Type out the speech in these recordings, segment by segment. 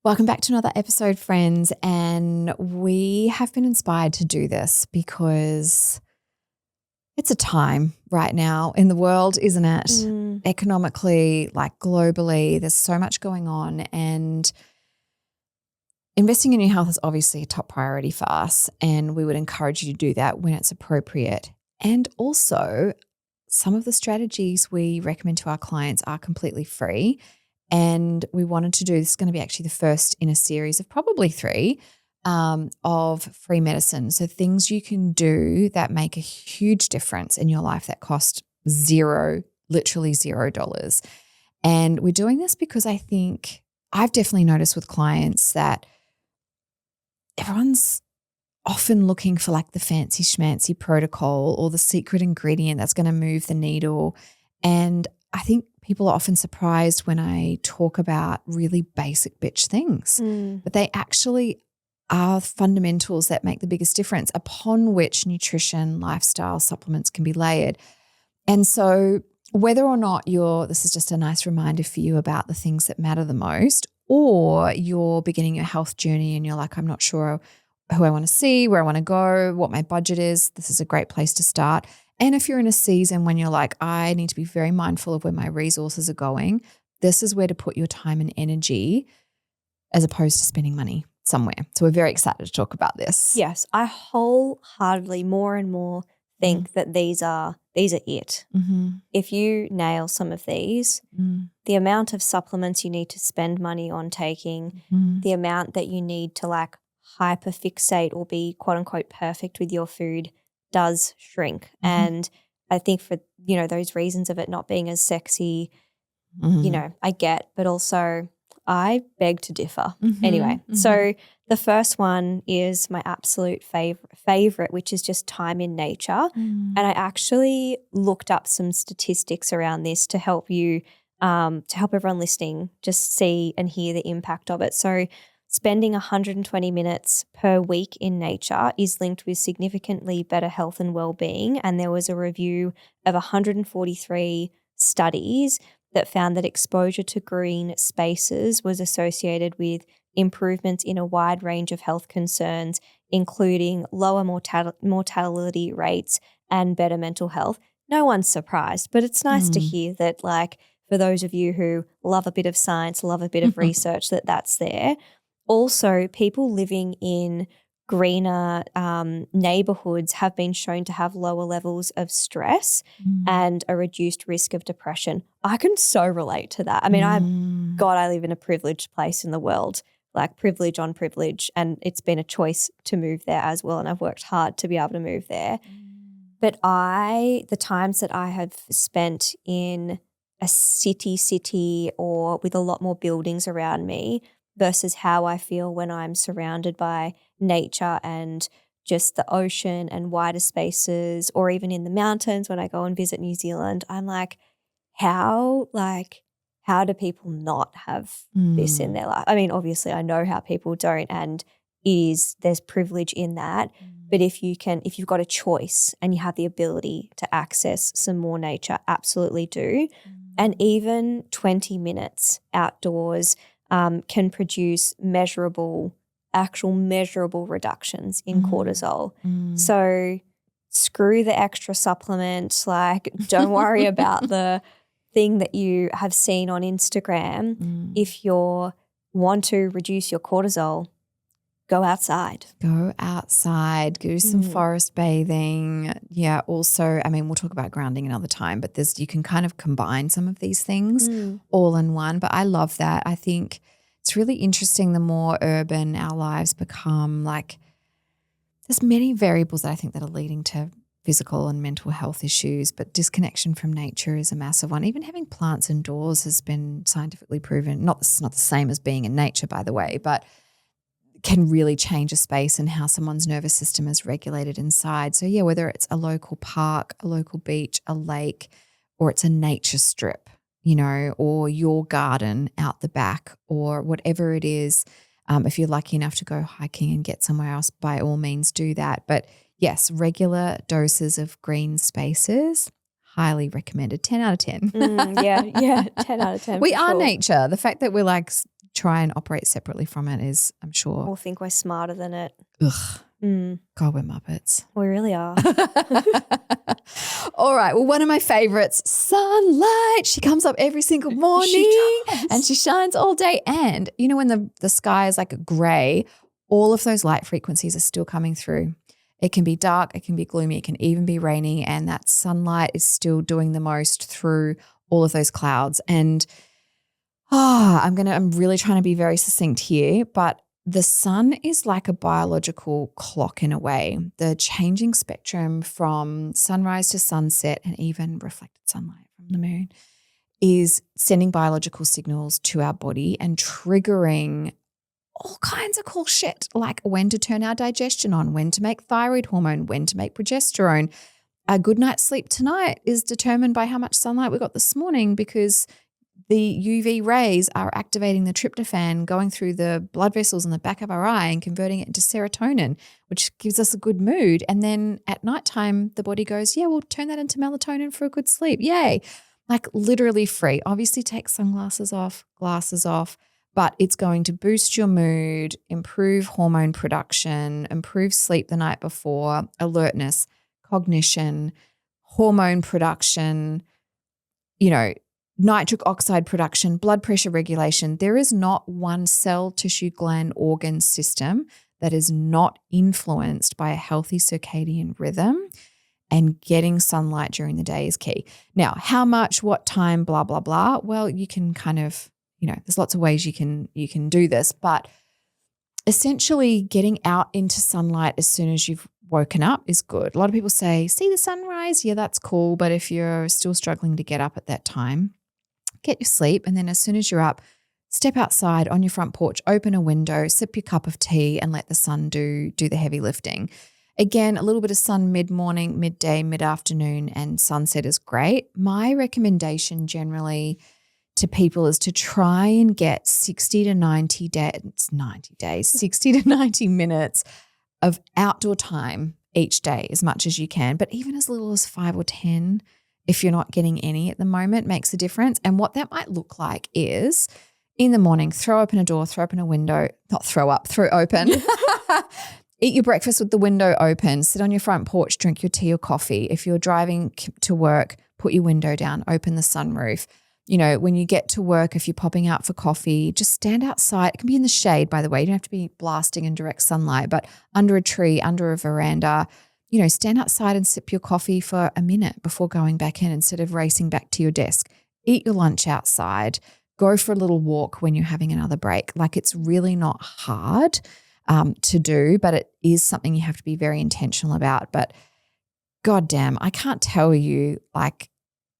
Welcome back to another episode, friends. And we have been inspired to do this because it's a time right now in the world, isn't it? Economically, like globally, there's so much going on, and investing in your health is obviously a top priority for us. And we would encourage you to do that when it's appropriate. And also, some of the strategies we recommend to our clients are completely free. And we wanted to do, this is going to be actually the first in a series of probably 3 of free medicine. So things you can do that make a huge difference in your life that cost literally $0. And we're doing this because I think I've definitely noticed with clients that everyone's often looking for like the fancy schmancy protocol or the secret ingredient that's going to move the needle. And I think people are often surprised when I talk about really basic bitch things, but they actually are fundamentals that make the biggest difference upon which nutrition, lifestyle, supplements can be layered. And so whether or not this is just a nice reminder for you about the things that matter the most, or you're beginning your health journey and you're like, I'm not sure who I want to see, where I want to go, what my budget is, this is a great place to start. And if you're in a season when you're like, I need to be very mindful of where my resources are going, this is where to put your time and energy as opposed to spending money somewhere. So we're very excited to talk about this. Yes, I wholeheartedly more and more think that these are it. If you nail some of these, the amount of supplements you need to spend money on taking, the amount that you need to like hyperfixate or be quote unquote perfect with your food does shrink. And I think for, those reasons of it not being as sexy, I get, but also I beg to differ. Anyway, so the first one is my absolute favorite, which is just time in nature. And I actually looked up some statistics around this to help you, to help everyone listening just see and hear the impact of it. So spending 120 minutes per week in nature is linked with significantly better health and well-being. And there was a review of 143 studies that found that exposure to green spaces was associated with improvements in a wide range of health concerns, including lower mortality rates and better mental health. No one's surprised, but it's nice to hear that, like, for those of you who love a bit of science, love a bit of research, that's there. Also, people living in greener neighborhoods have been shown to have lower levels of stress and a reduced risk of depression. I can so relate to that. I mean, I live in a privileged place in the world, like privilege on privilege, and it's been a choice to move there as well, and I've worked hard to be able to move there. But the times that I have spent in a city or with a lot more buildings around me versus how I feel when I'm surrounded by nature and just the ocean and wider spaces, or even in the mountains when I go and visit New Zealand, I'm like, how do people not have this in their life? I mean, obviously I know how people don't, and there's privilege in that. But if you've got a choice and you have the ability to access some more nature, absolutely do. And even 20 minutes outdoors can produce actual measurable reductions in cortisol. So screw the extra supplement, like don't worry about the thing that you have seen on Instagram. If you want to reduce your cortisol, go outside. Do some forest bathing. Yeah, also, I mean, we'll talk about grounding another time, but you can kind of combine some of these things all in one. But I love that. I think it's really interesting the more urban our lives become, like there's many variables that I think that are leading to physical and mental health issues, but disconnection from nature is a massive one. Even having plants indoors has been scientifically proven, not the same as being in nature, by the way, but can really change a space and how someone's nervous system is regulated inside. So yeah, whether it's a local park, a local beach, a lake, or it's a nature strip, or your garden out the back, or whatever it is, if you're lucky enough to go hiking and get somewhere else, by all means do that. But yes, regular doses of green spaces, highly recommended. 10 out of 10. Yeah, 10 out of 10. We are nature. The fact that we're like try and operate separately from it is, I'm sure. Or think we're smarter than it. Ugh. God, we're Muppets. We really are. All right. Well, one of my favorites, sunlight. She comes up every single morning and she shines all day. And, you know, when the sky is like gray, all of those light frequencies are still coming through. It can be dark, it can be gloomy, it can even be rainy, and that sunlight is still doing the most through all of those clouds. And I'm really trying to be very succinct here, but the sun is like a biological clock in a way. The changing spectrum from sunrise to sunset and even reflected sunlight from the moon is sending biological signals to our body and triggering all kinds of cool shit, like when to turn our digestion on, when to make thyroid hormone, when to make progesterone. A good night's sleep tonight is determined by how much sunlight we got this morning, because the UV rays are activating the tryptophan going through the blood vessels in the back of our eye and converting it into serotonin, which gives us a good mood. And then at nighttime, the body goes, yeah, we'll turn that into melatonin for a good sleep. Yay. Like literally free. Obviously take sunglasses off, glasses off, but it's going to boost your mood, improve hormone production, improve sleep the night before, alertness, cognition, hormone production, nitric oxide production, blood pressure regulation. There is not one cell, tissue, gland, organ system that is not influenced by a healthy circadian rhythm, and getting sunlight during the day is key. Now, how much, what time, blah, blah, blah. Well, you can kind of, there's lots of ways you can do this, but essentially getting out into sunlight as soon as you've woken up is good. A lot of people say, see the sunrise? Yeah, that's cool. But if you're still struggling to get up at that time, get your sleep. And then as soon as you're up, step outside on your front porch, open a window, sip your cup of tea and let the sun do the heavy lifting. Again, a little bit of sun mid-morning, midday, mid-afternoon, and sunset is great. My recommendation generally to people is to try and get 60 to 90 minutes of outdoor time each day as much as you can, but even as little as 5 or 10, if you're not getting any at the moment, makes a difference. And what that might look like is in the morning, throw open a door, throw open a window, throw open. Eat your breakfast with the window open, sit on your front porch, drink your tea or coffee. If you're driving to work, put your window down, open the sunroof. When you get to work, if you're popping out for coffee, just stand outside. It can be in the shade, by the way. You don't have to be blasting in direct sunlight, but under a tree, under a veranda, stand outside and sip your coffee for a minute before going back in instead of racing back to your desk. Eat your lunch outside. Go for a little walk when you're having another break. Like, it's really not hard to do, but it is something you have to be very intentional about. But goddamn, I can't tell you like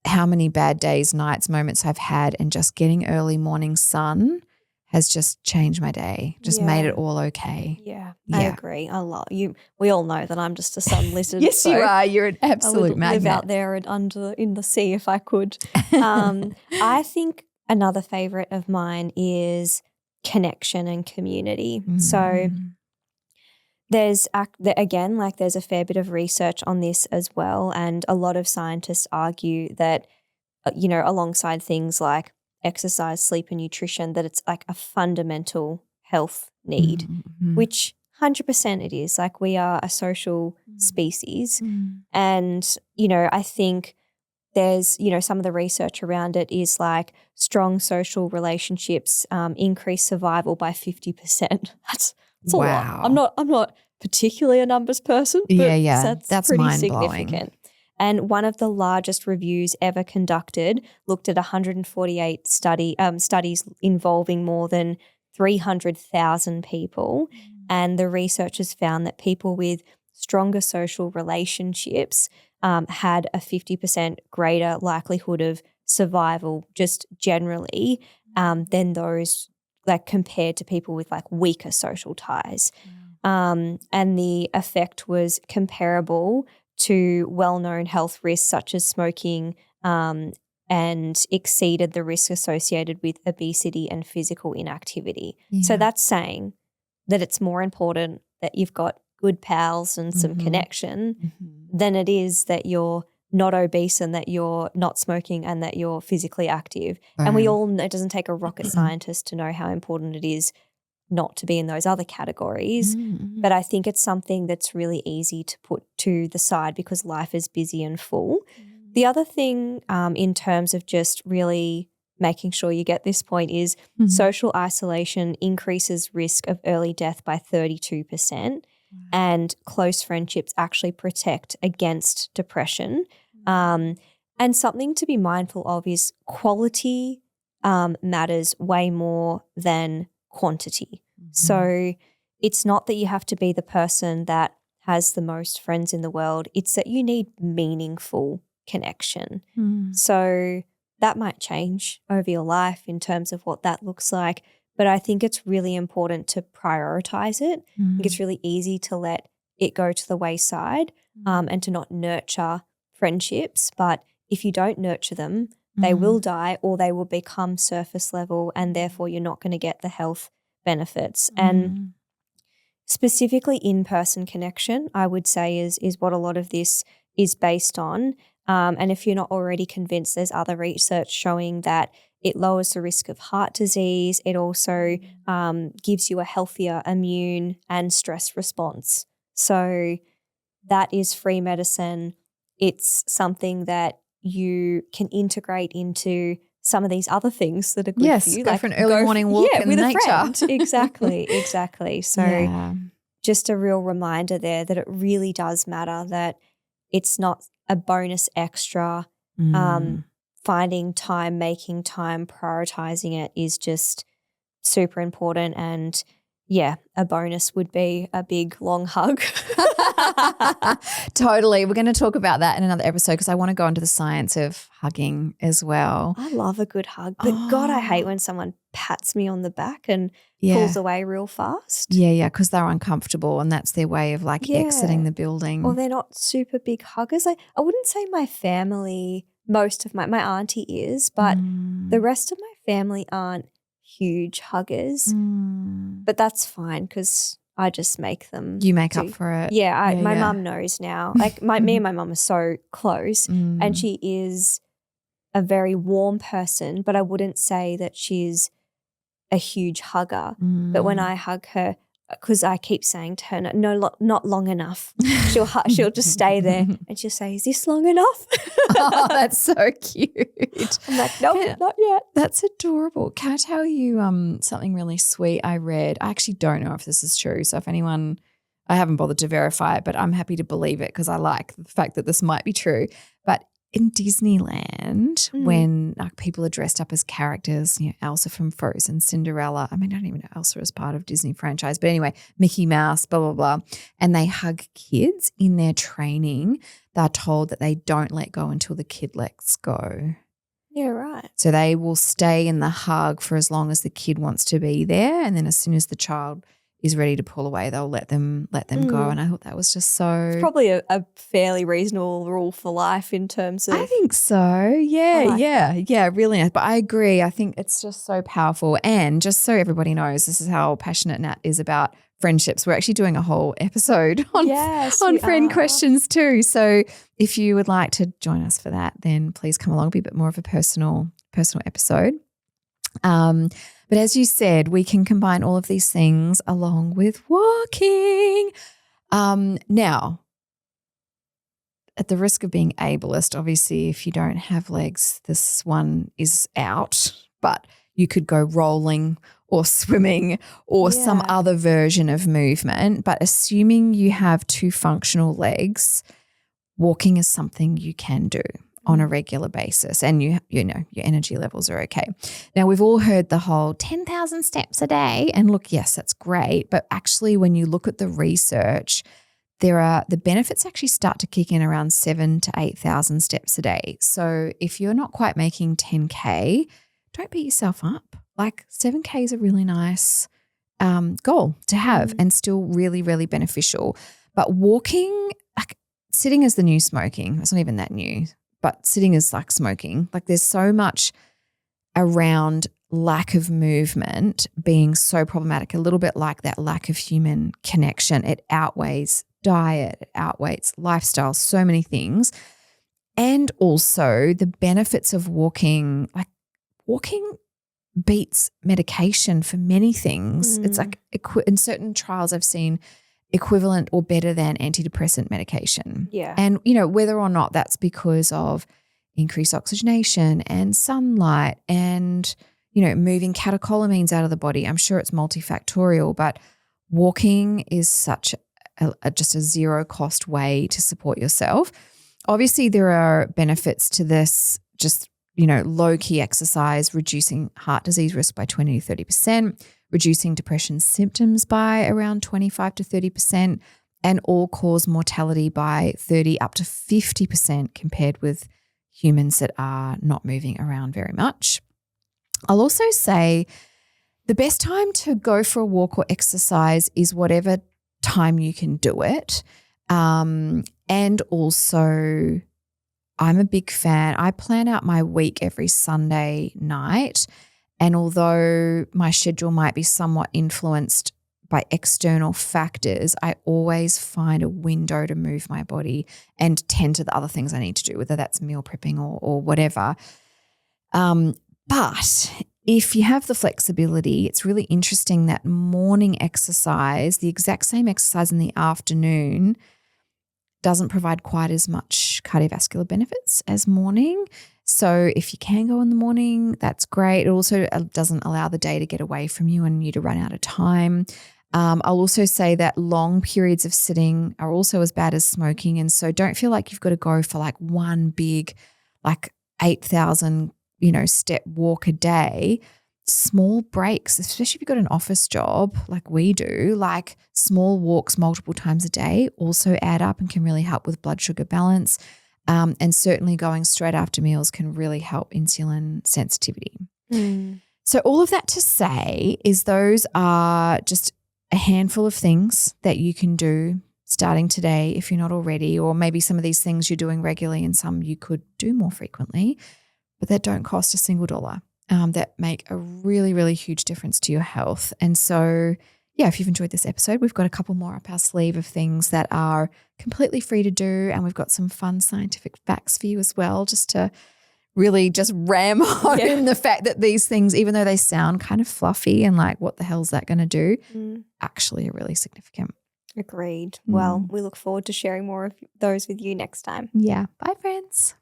how many bad days, nights, moments I've had, and just getting early morning sun has just changed my day, just made it all okay. Yeah, I agree. I love you. We all know that I'm just a sun lizard. Yes, so you are. You're an absolute magnet. Live out there and in the sea if I could. I think another favorite of mine is connection and community. So there's a fair bit of research on this as well, and a lot of scientists argue that alongside things like exercise, sleep and nutrition, that it's like a fundamental health need, which 100% it is. Like, we are a social species, and I think there's some of the research around it is like strong social relationships increase survival by 50%. That's a lot. I'm not particularly a numbers person, but that's pretty significant. And one of the largest reviews ever conducted looked at 148 studies involving more than 300,000 people, and the researchers found that people with stronger social relationships had a 50% greater likelihood of survival just generally than those like compared to people with like weaker social ties. And the effect was comparable to well-known health risks such as smoking and exceeded the risk associated with obesity and physical inactivity. Yeah. So that's saying that it's more important that you've got good pals and some connection than it is that you're not obese and that you're not smoking and that you're physically active. Right. And we all know it doesn't take a rocket scientist to know how important it is not to be in those other categories. But I think it's something that's really easy to put to the side because life is busy and full. The other thing in terms of just really making sure you get this point is social isolation increases risk of early death by 32%. And close friendships actually protect against depression. And something to be mindful of is quality matters way more than quantity. So it's not that you have to be the person that has the most friends in the world. It's that you need meaningful connection. So that might change over your life in terms of what that looks like. But I think it's really important to prioritize it. I think it's really easy to let it go to the wayside and to not nurture friendships. But if you don't nurture them, they will die or they will become surface level and therefore you're not going to get the health benefits. And specifically in-person connection, I would say is what a lot of this is based on. And if you're not already convinced, there's other research showing that it lowers the risk of heart disease. It also gives you a healthier immune and stress response. So that is free medicine. It's something that you can integrate into some of these other things that are good for you. Go for an early morning walk in with nature. A friend. Exactly. So just a real reminder there that it really does matter, that it's not a bonus extra. Finding time, making time, prioritizing it is just super important. And a bonus would be a big long hug. Totally. We're going to talk about that in another episode because I want to go into the science of hugging as well. I love a good hug, but God, I hate when someone pats me on the back and pulls away real fast. Yeah, because they're uncomfortable and that's their way of exiting the building. Or they're not super big huggers. I wouldn't say my family, most of my auntie is, but the rest of my family aren't huge huggers. But that's fine because I just make them. You make up for it. Yeah, my mum knows now. Me and my mum are so close and she is a very warm person, but I wouldn't say that she's a huge hugger. But when I hug her, because I keep saying to her, no, not long enough. She'll just stay there and she'll say, is this long enough? Oh, that's so cute. I'm like, nope, not yet. That's adorable. Can I tell you something really sweet I read? I actually don't know if this is true. So if anyone, I haven't bothered to verify it, but I'm happy to believe it because I like the fact that this might be true. But in Disneyland, when people are dressed up as characters, Elsa from Frozen, Cinderella. I don't even know Elsa is part of Disney franchise, but anyway, Mickey Mouse, blah, blah, blah. And they hug kids in their training. They're told that they don't let go until the kid lets go. Yeah, right. So they will stay in the hug for as long as the kid wants to be there. And then as soon as the child is ready to pull away, they'll let them go. And I thought that was just so. It's probably a fairly reasonable rule for life in terms of. I think so. Yeah, really nice. But I agree. I think it's just so powerful. And just so everybody knows, this is how passionate Nat is about friendships. We're actually doing a whole episode on friend questions too. So if you would like to join us for that, then please come along. It'll be a bit more of a personal episode. But as you said, we can combine all of these things along with walking. Now, at the risk of being ableist, obviously, if you don't have legs, this one is out, but you could go rolling or swimming or some other version of movement. But assuming you have two functional legs, walking is something you can do on a regular basis and you know your energy levels are okay. Now we've all heard the whole 10,000 steps a day, and look, yes, that's great, but actually when you look at the research, the benefits actually start to kick in around 7,000 to 8,000 steps a day. So if you're not quite making 10K, don't beat yourself up. 7K is a really nice goal to have and still really, really beneficial. But walking, sitting is the new smoking. It's not even that new. But sitting is like smoking. There's so much around lack of movement being so problematic, a little bit like that lack of human connection. It outweighs diet, it outweighs lifestyle, so many things. And also the benefits of walking, like walking beats medication for many things. It's like in certain trials I've seen equivalent or better than antidepressant medication. Yeah. And, whether or not that's because of increased oxygenation and sunlight and, moving catecholamines out of the body, I'm sure it's multifactorial, but walking is such just a zero cost way to support yourself. Obviously, there are benefits to this, just, low key exercise, reducing heart disease risk by 20 to 30%, reducing depression symptoms by around 25 to 30%, and all-cause mortality by 30 up to 50% compared with humans that are not moving around very much. I'll also say the best time to go for a walk or exercise is whatever time you can do it. And also, I'm a big fan. I plan out my week every Sunday night. And although my schedule might be somewhat influenced by external factors, I always find a window to move my body and tend to the other things I need to do, whether that's meal prepping or whatever. But if you have the flexibility, it's really interesting that morning exercise, the exact same exercise in the afternoon, doesn't provide quite as much cardiovascular benefits as morning. So if you can go in the morning, that's great. It also doesn't allow the day to get away from you and you to run out of time. I'll also say that long periods of sitting are also as bad as smoking. And so don't feel like you've got to go for like one big, like 8,000, step walk a day. Small breaks, especially if you've got an office job like we do, like small walks multiple times a day also add up and can really help with blood sugar balance. And certainly going straight after meals can really help insulin sensitivity. So all of that to say is those are just a handful of things that you can do starting today if you're not already, or maybe some of these things you're doing regularly and some you could do more frequently, but that don't cost a single dollar. That make a really, really huge difference to your health. And so, yeah, if you've enjoyed this episode, we've got a couple more up our sleeve of things that are completely free to do. And we've got some fun scientific facts for you as well, just to really just ram home the fact that these things, even though they sound kind of fluffy and like, what the hell's that going to do, actually are really significant. Agreed. Well, we look forward to sharing more of those with you next time. Yeah. Bye, friends.